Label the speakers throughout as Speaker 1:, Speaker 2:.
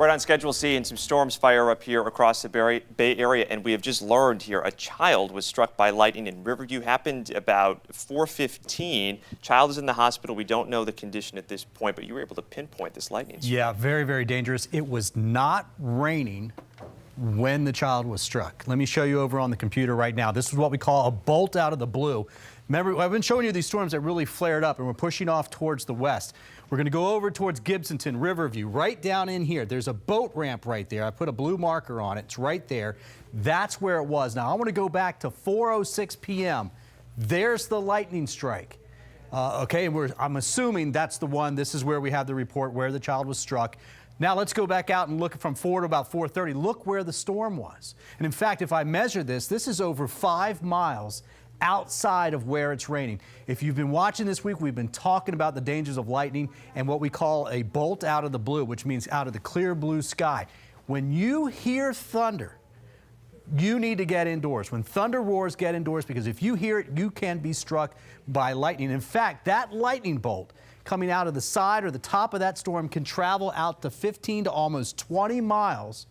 Speaker 1: Right on schedule, seeing some storms fire up here across the Bay Area, and we have just learned here a child was struck by lightning in Riverview. Happened about 4:15. Child is in the hospital. We don't know the condition at this point, but you were able to pinpoint this lightning strike.
Speaker 2: Yeah, very, very dangerous. It was not raining when the child was struck. Let me show you over on the computer right now. This is what we call a bolt out of the blue. Remember, I've been showing you these storms that really flared up, and we're pushing off towards the west. We're going to go over towards Gibsonton, Riverview, right down in here. There's a boat ramp right there. I put a blue marker on it. It's right there. That's where it was. Now, I want to go back to 4:06 p.m. There's the lightning strike. Okay, and I'm assuming that's the one. This is where we have the report where the child was struck. Now let's go back out and look from 4 to about 4:30. Look where the storm was. And in fact, if I measure this, this is over 5 miles outside of where it's raining. If you've been watching this week, we've been talking about the dangers of lightning and what we call a bolt out of the blue, which means out of the clear blue sky. When you hear thunder, you need to get indoors. When thunder roars, get indoors, because if you hear it, you can be struck by lightning. In fact, that lightning bolt coming out of the side or the top of that storm can travel out to 15 to almost 20 miles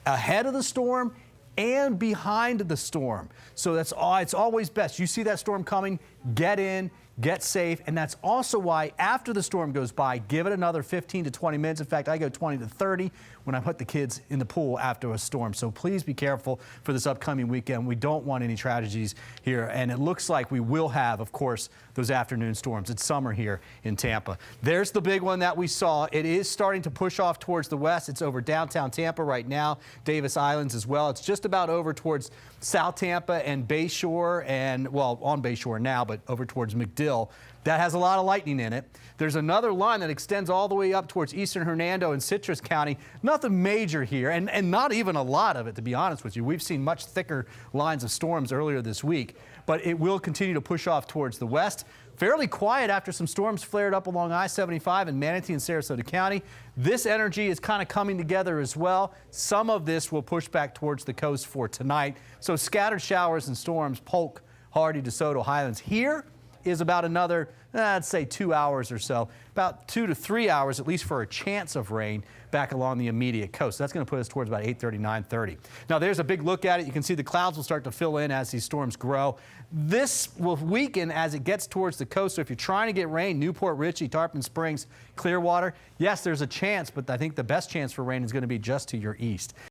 Speaker 2: ahead of the storm and behind the storm. So it's always best. You see that storm coming, get in, get safe, and that's also why after the storm goes by, give it another 15 to 20 minutes. In fact, I go 20 to 30 when I put the kids in the pool after a storm. So please be careful for this upcoming weekend. We don't want any tragedies here, and it looks like we will have, of course, those afternoon storms. It's summer here in Tampa. There's the big one that we saw. It is starting to push off towards the west. It's over downtown Tampa right now, Davis Islands as well. It's just about over towards South Tampa and Bayshore, and well, on Bayshore now, but over towards McDill. That has a lot of lightning in it. There's another line that extends all the way up towards eastern Hernando and Citrus County. Nothing major here, and not even a lot of it, to be honest with you. We've seen much thicker lines of storms earlier this week, but it will continue to push off towards the west. Fairly quiet after some storms flared up along I-75 in Manatee and Sarasota County. This energy is kind of coming together as well. Some of this will push back towards the coast for tonight. So scattered showers and storms, Polk, Hardy, DeSoto, Highlands. Here is about another, I'd say 2 hours or so, about 2 to 3 hours at least for a chance of rain back along the immediate coast. That's going to put us towards about 8:30, 9:30. Now there's a big look at it. You can see the clouds will start to fill in as these storms grow. This will weaken as it gets towards the coast. So if you're trying to get rain, Newport, Richey, Tarpon Springs, Clearwater, yes, there's a chance, but I think the best chance for rain is going to be just to your east.